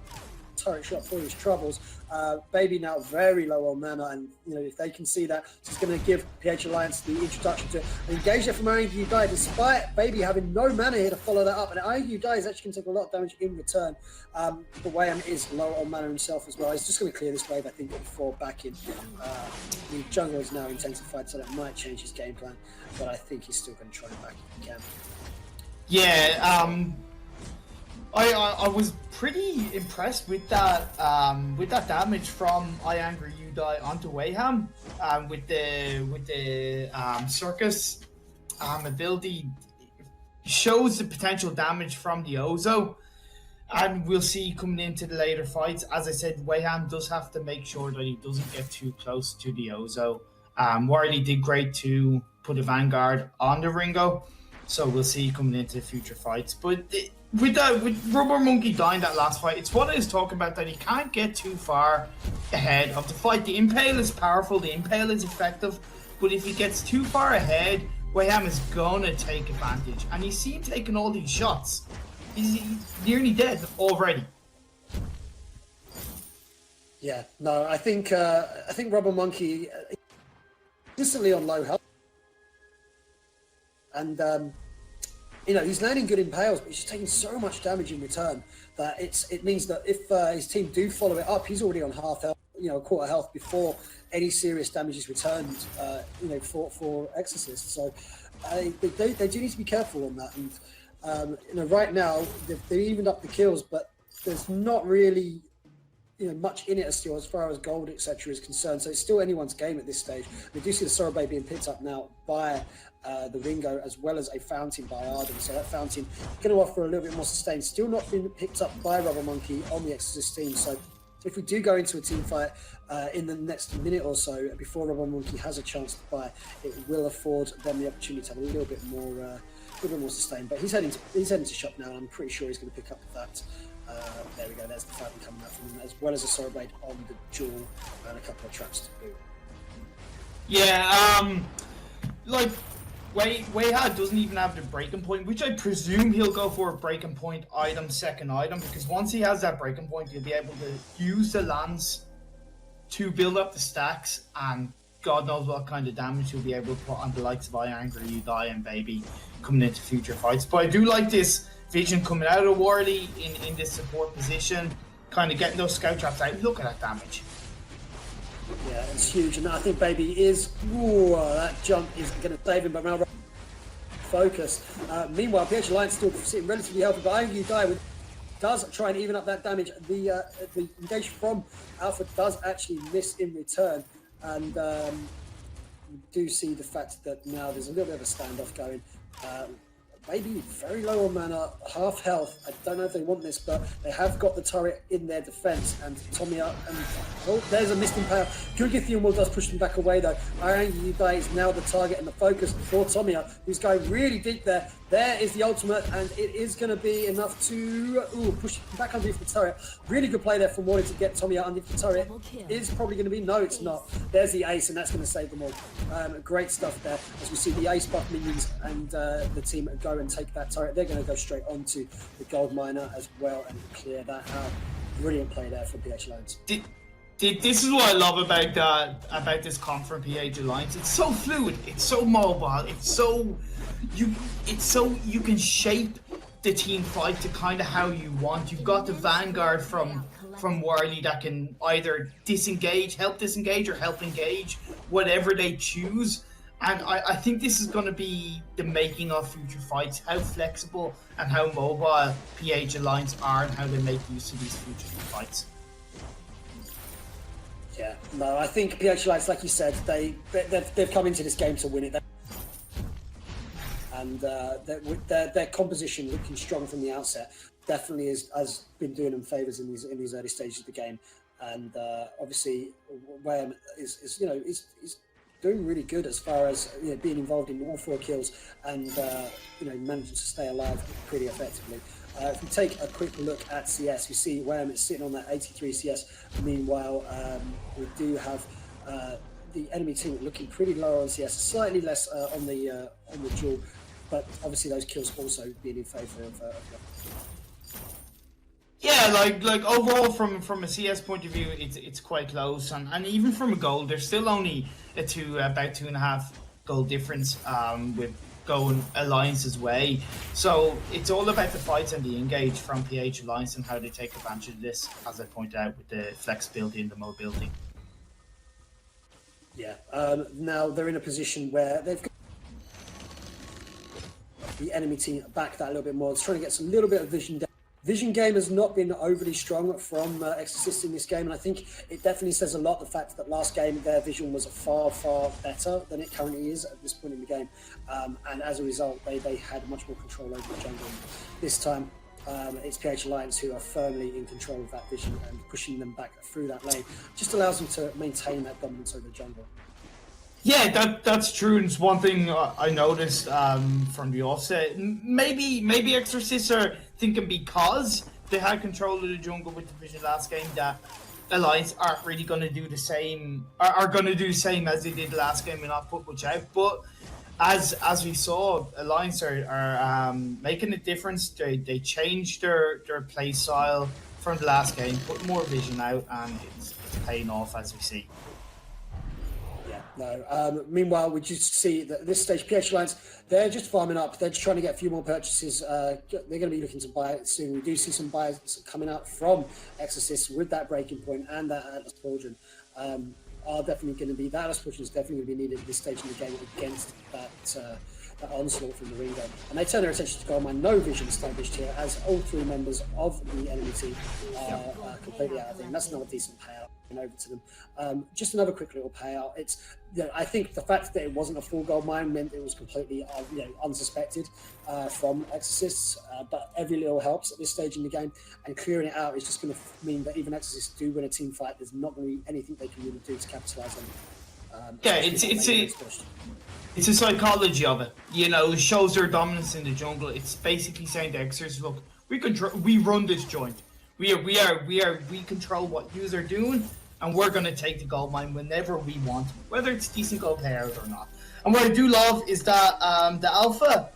turret shot for his troubles. Baby now very low on mana, and if they can see that, it's going to give PH Alliance the introduction to engage there from Aoyagi Dai, despite Baby having no mana here to follow that up. And Aoyagi Dai is actually going to take a lot of damage in return. But Wayam is low on mana himself as well. He's just going to clear this wave, I think, before backing. The jungle is now intensified, so that might change his game plan. But I think he's still going to try and back if he can. Yeah, I was pretty impressed with that damage from I Angry You Die onto Wayham, with the circus ability. Shows the potential damage from the Ozo, and we'll see coming into the later fights. As I said, Wayham does have to make sure that he doesn't get too close to the Ozo. Warley did great to put a Vanguard on the Ringo, so we'll see coming into future fights. But with Rubber Monkey dying that last fight, it's what I was talking about, that he can't get too far ahead of the fight. The Impale is powerful, the Impale is effective, but if he gets too far ahead, Wayham is gonna take advantage. And you see him taking all these shots. He's nearly dead already. Yeah, no, I think Rubber Monkey instantly on low health, and he's landing good impales, but he's just taking so much damage in return that it means that if his team do follow it up, he's already on half health, quarter health before any serious damage is returned, for Exorcists. So they do need to be careful on that. And right now they've evened up the kills, but there's not really much in it still as far as gold, etc. is concerned. So it's still anyone's game at this stage. We do see the Sorobay being picked up now by the Ringo, as well as a Fountain by Arden. So that Fountain going to offer a little bit more sustain. Still not been picked up by Rubber Monkey on the Exorcist team. So if we do go into a team fight in the next minute or so, before Rubber Monkey has a chance to buy, it will afford them the opportunity to have a little bit more sustain. But he's heading to shop now, and I'm pretty sure he's going to pick up that. There we go, there's the Fountain coming out from him, as well as a Sorobade on the Jewel and a couple of traps to boot. Yeah, Wayhad doesn't even have the breaking point, which I presume he'll go for a breaking point item, second item, because once he has that breaking point, he'll be able to use the lands to build up the stacks, and God knows what kind of damage he'll be able to put on the likes of I Angry You Die and Baby coming into future fights. But I do like this vision coming out of Warley in this support position, kind of getting those scout traps out. Look at that damage. Yeah, it's huge, and I think Baby is. That jump is going to save him, but now focus. Meanwhile, PH Alliance still sitting relatively healthy, but I Angry You Die does try and even up that damage. The engage from Alpha does actually miss in return, and you do see the fact that now there's a little bit of a standoff going. Maybe very low on mana, half health. I don't know if they want this, but they have got the turret in their defense. And Tomiya, there's a missed impale. Good Githyan Wall does push them back away though. Aoyagi You Die is now the target and the focus for Tomiya, who's going really deep there. There is the ultimate, and it is going to be enough to push back underneath the turret. Really good play there from Warley to get Tomiya underneath the turret. Is probably going to be, no, it's not. There's the ace, and that's going to save them all. Great stuff there. As we see the ace buff minions and the team go and take that turret. They're going to go straight onto the gold miner as well and clear that out. Brilliant play there from PH Alliance. This is what I love about this comp from PH Alliance. It's so fluid. It's so mobile. It's so you can shape the team fight to kind of how you want. You've got the Vanguard from Warley that can either help disengage, or help engage, whatever they choose. And I think this is going to be the making of future fights, how flexible and how mobile PH Alliance are, and how they make use of these future fights. Yeah, no, I think PH Alliance, like you said, they've come into this game to win it. And their composition looking strong from the outset definitely has been doing them favours in these early stages of the game. and obviously Wham is you know is doing really good as far as being involved in all 4 kills and managing to stay alive pretty effectively. If we take a quick look at CS, we see Wham is sitting on that 83 CS. Meanwhile, we do have the enemy team looking pretty low on CS, slightly less on the duel, but obviously those kills also being in favour of. Yeah, like overall from a CS point of view, it's quite close, and even from a goal, there's still only about 2.5 goal difference with going Alliance's way. So it's all about the fights and the engage from PH Alliance and how they take advantage of this, as I pointed out, with the flexibility and the mobility. Yeah. Now they're in a position where they've got the enemy team back that a little bit more. It's trying to get some little bit of vision down. Vision game has not been overly strong from Exorcists in this game, and I think it definitely says a lot, the fact that last game their vision was far, far better than it currently is at this point in the game, and as a result they had much more control over the jungle. This time it's PH Alliance who are firmly in control of that vision and pushing them back through that lane. Just allows them to maintain that dominance over the jungle. Yeah, that's true, and it's one thing I noticed from the offset. Maybe Exorcists are thinking because they had control of the jungle with the vision last game that Alliance aren't really going to do the same, are going to do the same as they did last game and not put much out. But as we saw, Alliance are making a difference. They changed their play style from the last game, put more vision out, and it's paying off as we see. No. Meanwhile, we just see that at this stage, PH Alliance, they're just farming up. They're just trying to get a few more purchases. They're going to be looking to buy it soon. We do see some buyers coming out from Exorcists with that breaking point and that Atlas Pauldron. Are definitely going to be, that Atlas Pauldron is definitely going to be needed at this stage in the game against that onslaught from the Ringo. And they turn their attention to Goldmine. No vision established here, as all 3 members of the enemy team are completely out of there. And that's not a decent payout. Over to them. Just another quick little payout. It's, I think the fact that it wasn't a full gold mine meant it was completely unsuspected from Exorcists, but every little helps at this stage in the game, and clearing it out is just going to mean that even Exorcists do win a team fight, there's not going to be anything they can really do to capitalise on it. It's a psychology of it. It shows their dominance in the jungle. It's basically saying to Exorcists, look, we run this joint. We control what yous are doing, and we're going to take the gold mine whenever we want, whether it's decent gold players or not. And what I do love is that the Alpha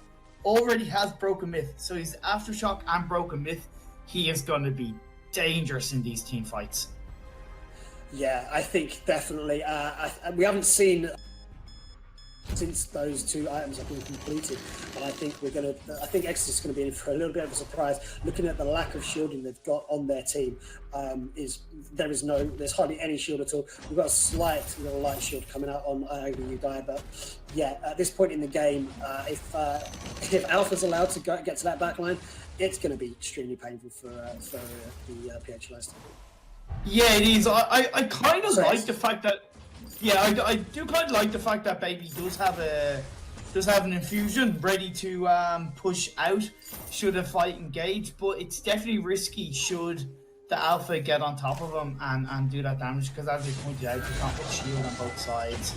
already has Broken Myth, so he's Aftershock and Broken Myth. He is going to be dangerous in these team fights. Yeah, I think definitely. We haven't seen since those 2 items have been completed, and I think Exodus is going to be in for a little bit of a surprise. Looking at the lack of shielding they've got on their team, there's hardly any shield at all. We've got a slight little light shield coming out on Angry You Die, but yeah, at this point in the game, if Alpha's allowed to get to that back line, it's going to be extremely painful for the PH Alliance team. Yeah, it is. I kind of like the fact that. Yeah, I do kind of like the fact that Baby does have an infusion ready to push out should a fight engage, but it's definitely risky should the Alpha get on top of him and do that damage, because as you pointed out, there's not much shield on both sides.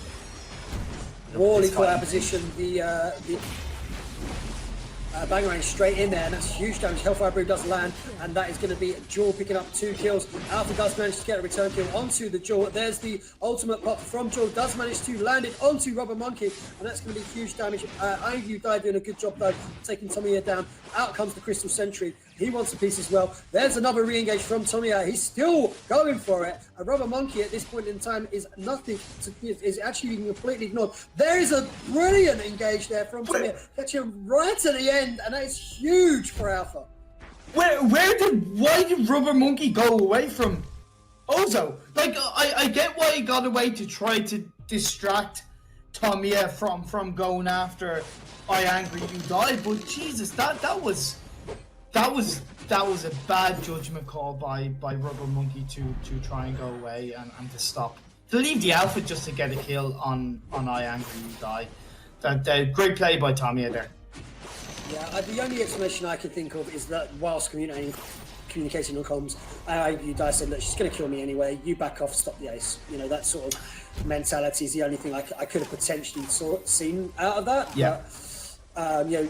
Wally caught out position, the Vainglory straight in there, and that's huge damage. Hellfire Brew does land, and that is going to be Jewel picking up 2 kills. Alpha does manage to get a return kill onto the Jewel. There's the ultimate pop from Jewel, does manage to land it onto Rubber Monkey, and that's going to be huge damage. You Die doing a good job though, taking Tomiya down. Out comes the Crystal Sentry. He wants a piece as well. There's another re-engage from Tomiya. He's still going for it. A Rubber Monkey at this point in time is is actually being completely ignored. There is a brilliant engage there from Tomiya, catching him right at the end, and that is huge for Alpha. Why did Rubber Monkey go away from Ozo? Like, I get why he got away to try to distract Tomiya from going after I Angry You Die, but Jesus, that was a bad judgment call by Rubber Monkey to try and go away and to stop. To leave the Alpha just to get a kill on I Angry You Die. That great play by Tomiya there. Yeah, the only explanation I can think of is that whilst communicating on comms. You guys said, look, she's going to kill me anyway. You back off, stop the ace. You know, that sort of mentality is the only thing I could have potentially seen out of that. Yeah. But, you know,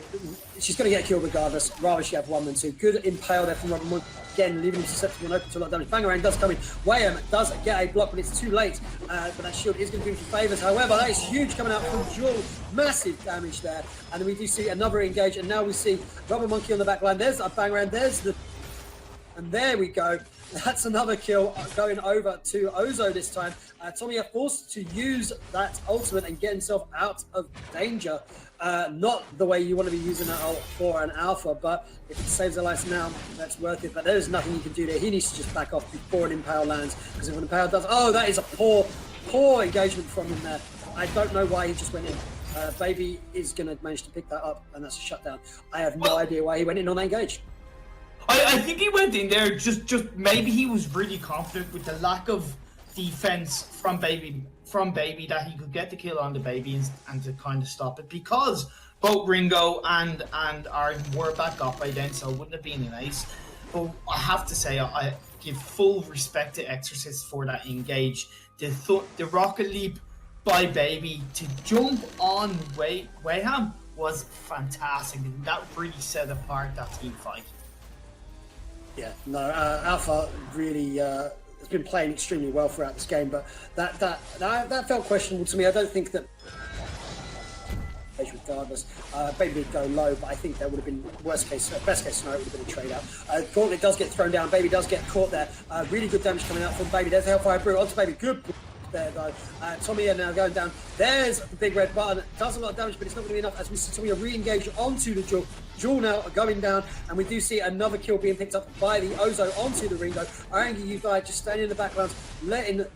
she's going to get killed regardless. Rather she have one than two. Good impale there from Robin Moon. Again, leaving him susceptible and open to a lot of damage. Bangarang does come in. Wayham does get a block, but it's too late. But that shield is going to do him some favours. However, that is huge coming out from Jewel. Massive damage there. And then we do see another engage. And now we see Rubber Monkey on the back line. There's a Bangarang. There's the... And there we go. That's another kill going over to Ozo this time. Tommy forced to use that ultimate and get himself out of danger. Not the way you want to be using that ult for an alpha, but if it saves their lives now, that's worth it. But there's nothing you can do there. He needs to just back off before an impale lands, because if an impale does... Oh, that is a poor engagement from him there. I don't know why he just went in. Baby is going to manage to pick that up, and that's a shutdown. I have no idea why he went in on that engage. I think he went in there just maybe he was really confident with the lack of defense from Baby that he could get the kill on the Baby and to kind of stop it, because both Ringo and Arden were back up by then, so it wouldn't have been an ace. But I have to say, I give full respect to Exorcists for that engage. The rocket leap by Baby to jump on Wayham was fantastic. That really set apart that team fight. Yeah, no, Alpha really has been playing extremely well throughout this game, but that felt questionable to me. I don't think that, regardless, Baby did go low, but I think there would have been best case scenario would have been a trade out. Gauntlet does get thrown down. Baby does get caught there. Really good damage coming out from Baby. There's Hellfire Brew onto Baby. Good there though. Tommy are now going down. There's the big red button. Does a lot of damage, but it's not going to be enough as we see Tommy re-engage onto the Jewel. Jewel now going down, and we do see another kill being picked up by the Ozo onto the Ringo. Arangi, you died just standing in the background, letting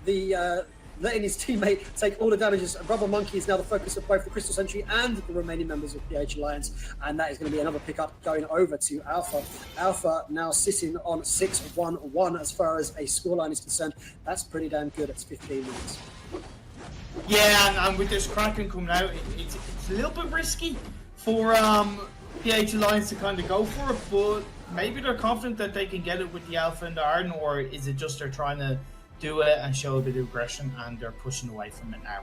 his teammate take all the damages. Rubber Monkey is now the focus of both the Crystal Sentry and the remaining members of PH Alliance, and that is going to be another pickup going over to Alpha. Alpha now sitting on 6-1-1 as far as a scoreline is concerned. That's pretty damn good. It's 15 minutes. Yeah, and with this Kraken coming out, it's a little bit risky for PH Alliance to kind of go for it, but maybe they're confident that they can get it with the Alpha and the Arden, or is it just they're trying to do it and show a bit of aggression and they're pushing away from it now?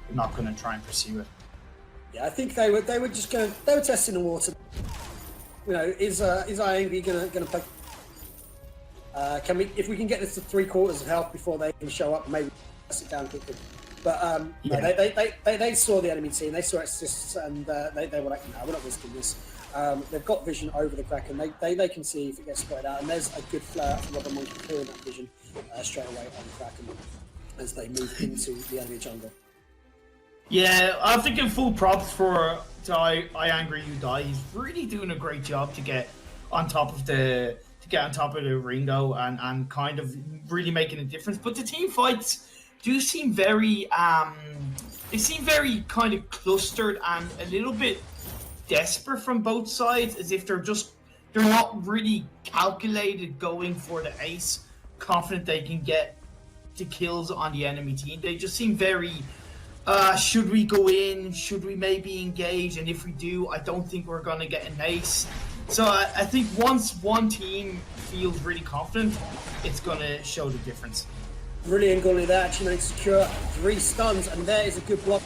They're not going to try and pursue it. Yeah, I think they were just going. They were testing the water. You know, is INV going to play? If we can get this to 3/4 of health before they can show up, maybe press it down quickly. But yeah. No, they saw the enemy team, they saw Exorcists, and they were like, no, we're not risking this. They've got vision over the Kraken. They can see if it gets spread out, and there's a good flare out from Robert Monkey clearing that vision straight away on the Kraken as they move into the enemy jungle. Yeah, I'm thinking full props for I Angry You Die. He's really doing a great job to get on top of the Ringo and kind of really making a difference. But the team fights do seem very kind of clustered and a little bit desperate from both sides, as if they're not really calculated going for the ace, confident they can get the kills on the enemy team. They just seem very should we go in, should we maybe engage, and if we do, I don't think we're going to get an ace. So I think once one team feels really confident, it's going to show the difference. Brilliant goalie there, actually managed to secure 3 stuns, and there is a good block.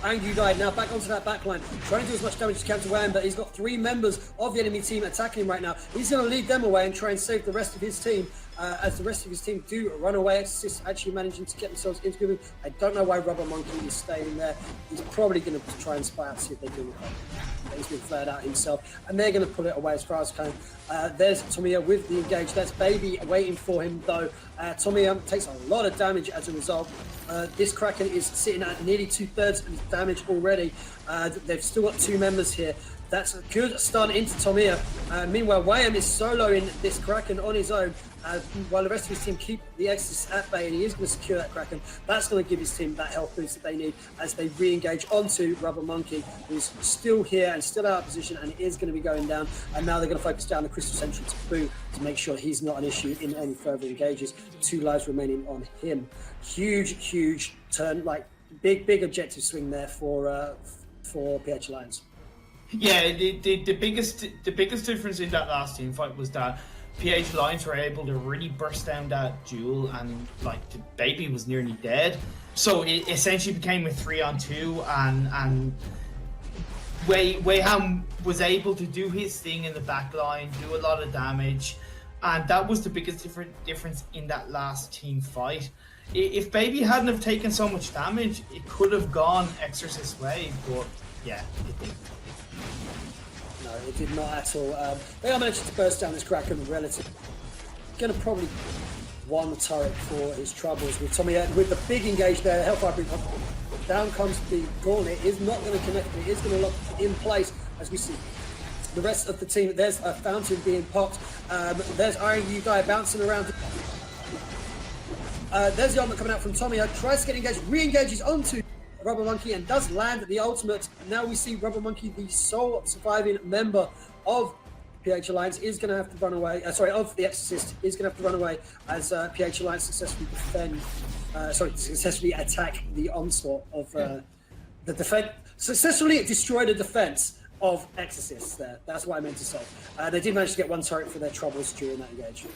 Angry died now back onto that backline, trying to do as much damage as he can to Wham, but he's got 3 members of the enemy team attacking him right now. He's going to lead them away and try and save the rest of his team. As the rest of his team do run away, Exorcists actually managing to get themselves into the. I don't know why Rubber Monkey is staying there. He's probably going to try and spy out, see if they can. He's been flared out himself, and they're going to pull it away as far as can. There's Tomiya with the engage. There's Baby waiting for him though. Tomiya takes a lot of damage as a result. This Kraken is sitting at nearly 2/3 of his damage already. They've still got 2 members here. That's a good stun into Tomiya. Meanwhile, Wayham is soloing this Kraken on his own, while the rest of his team keep the Exorcist at bay, and he is going to secure that Kraken. That's going to give his team that health boost that they need as they re-engage onto Rubber Monkey, who's still here and still out of position and is going to be going down. And now they're going to focus down the Crystal Sentry to Boo to make sure he's not an issue in any further engages. 2 lives remaining on him. Huge turn, like big objective swing there for PH Alliance. Yeah, the biggest difference in that last team fight was that PH Alliance were able to really burst down that duel, and like the baby was nearly dead. So it essentially became a 3-on-2, and Wayham was able to do his thing in the back line, do a lot of damage, and that was the biggest difference in that last team fight. If Baby hadn't have taken so much damage, it could have gone Exorcist's way, but yeah, it didn't. No, it did not at all. They are managing to burst down this Kraken relative. Going to probably one turret for his troubles with Tommy with the big engage there. Hellfire Breach. Down comes the Gauntlet. Is not going to connect. It is going to lock in place as we see the rest of the team. There's a fountain being popped. There's Iron U guy bouncing around. There's the armor coming out from Tommy. Tries to get engaged, re-engages onto Rubber Monkey and does land the ultimate. Now we see Rubber Monkey, the sole surviving member of PH Alliance, is going to have to run away. Of the Exorcist, is going to have to run away as PH Alliance successfully attack the onslaught of the defense. Successfully destroy the defense of Exorcists. There, that's what I meant to say. They did manage to get one turret for their troubles during that engagement.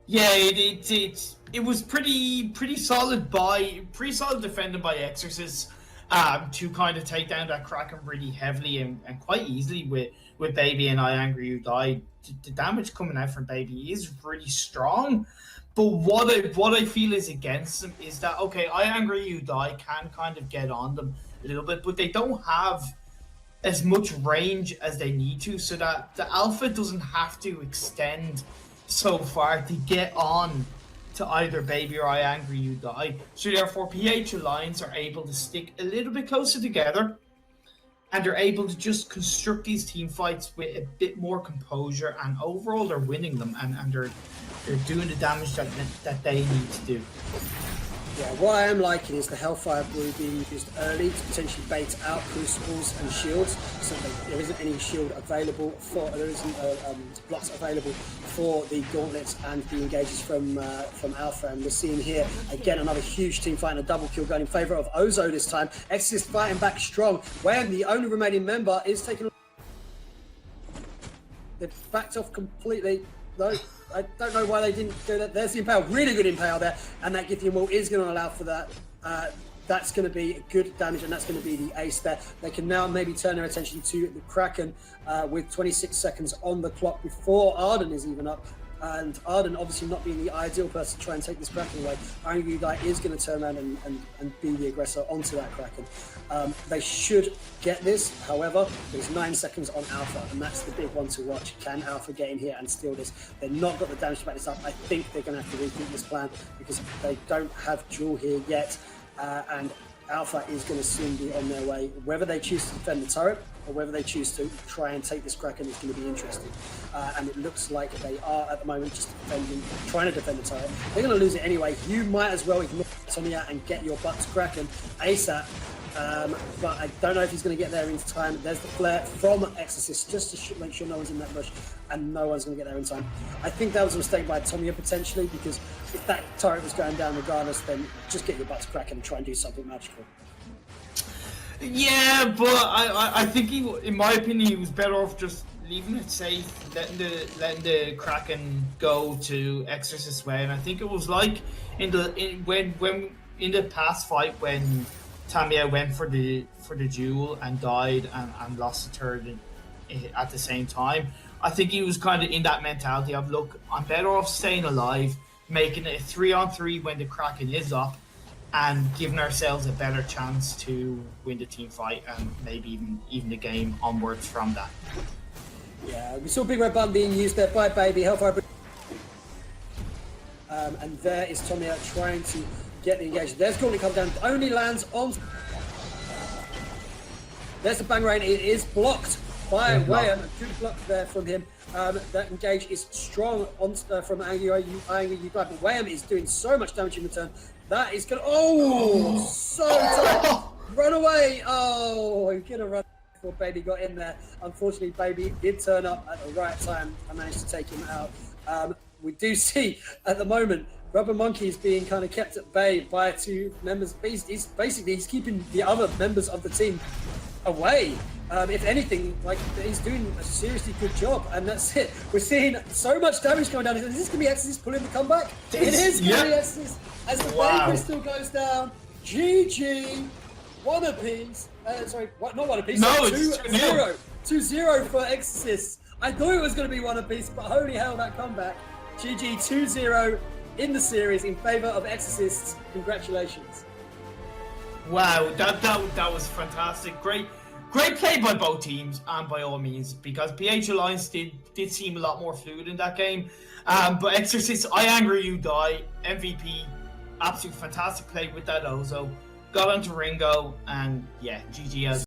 Yeah, it was pretty solid defended by Exorcists to kind of take down that Kraken really heavily and quite easily with Baby and I Angry You Die. The damage coming out from Baby is really strong, but what I feel is against them is that, okay, I Angry You Die can kind of get on them a little bit, but they don't have as much range as they need to, so that the Alpha doesn't have to extend so far to get on to either Baby or I Angry You Die. So therefore PH Alliance are able to stick a little bit closer together, and they're able to just construct these team fights with a bit more composure, and overall they're winning them, and they're doing the damage that they need to do. Yeah, what I am liking is the Hellfire Brew being used early to potentially bait out Crucibles and Shields, so that there isn't any shield available for, there isn't blocks available for the Gauntlets and the engages from Alpha. And we're seeing here again another huge team fight and a double kill going in favour of Ozo this time. Exorcist fighting back strong. When the only remaining member is taking, they've backed off completely. No, I don't know why they didn't do that. There's the Impale, really good Impale there, and that Githian Wall is going to allow for that. That's going to be good damage, and that's going to be the ace there. They can now maybe turn their attention to the Kraken with 26 seconds on the clock before Arden is even up. And Arden obviously not being the ideal person to try and take this Kraken away. Angry Guy is going to turn around and be the aggressor onto that Kraken. They should get this, however, there's 9 seconds on Alpha, and that's the big one to watch. Can Alpha get in here and steal this? They've not got the damage to back this up. I think they're going to have to rethink this plan because they don't have Jewel here yet, and Alpha is going to soon be on their way. Whether they choose to defend the turret or whether they choose to try and take this Kraken is going to be interesting. And it looks like they are at the moment just trying to defend the turret. They're going to lose it anyway. You might as well ignore Sonia and get your butt to Kraken ASAP. But I don't know if he's going to get there in time. There's the flare from Exorcist just to make sure no one's in that rush and no one's going to get there in time. I think that was a mistake by Tomia potentially, because if that turret was going down regardless, then just get your butt to Kraken and try and do something magical. Yeah, but I think in my opinion, he was better off just leaving it safe, letting the Kraken go to Exorcist's way. And I think it was like in the past fight when Tamiya went for the duel and died and lost the turret at the same time. I think he was kind of in that mentality of, look, I'm better off staying alive, making it a 3-on-3 when the Kraken is up, and giving ourselves a better chance to win the team fight and maybe even the game onwards from that. Yeah, we saw Big Red Button being used there by Baby, Hellfire. And there is Tomia trying to get the engagement. There's Gauntlet come down, only lands on. There's the bang rain. It is blocked by Wayham. A good block there from him. That engage is strong on from Angry You Guy, but Wayham is doing so much damage in return. That is gonna so tight. Run away! Oh, he's gonna run before Baby got in there. Unfortunately, Baby did turn up at the right time and managed to take him out. We do see at the moment Rubber Monkey's being kind of kept at bay by 2 members. He's keeping the other members of the team away. If anything, like, he's doing a seriously good job, and that's it. We're seeing so much damage going down. Is this going to be Exorcist pulling the comeback? It is going to be Exorcist as the Bay Crystal goes down. GG, 1 apiece. Sorry, not 1 apiece. No, sorry, it's 2-0. 2-0 for Exorcists. I thought it was going to be 1 apiece, but holy hell, that comeback. GG 2-0 in the series in favor of Exorcists. Congratulations. Wow, that was fantastic. Great play by both teams, and by all means, because PH Alliance did seem a lot more fluid in that game. But Exorcists, I Anger You Die, MVP, absolute fantastic play with that Ozo. Got onto Ringo, and yeah, GG as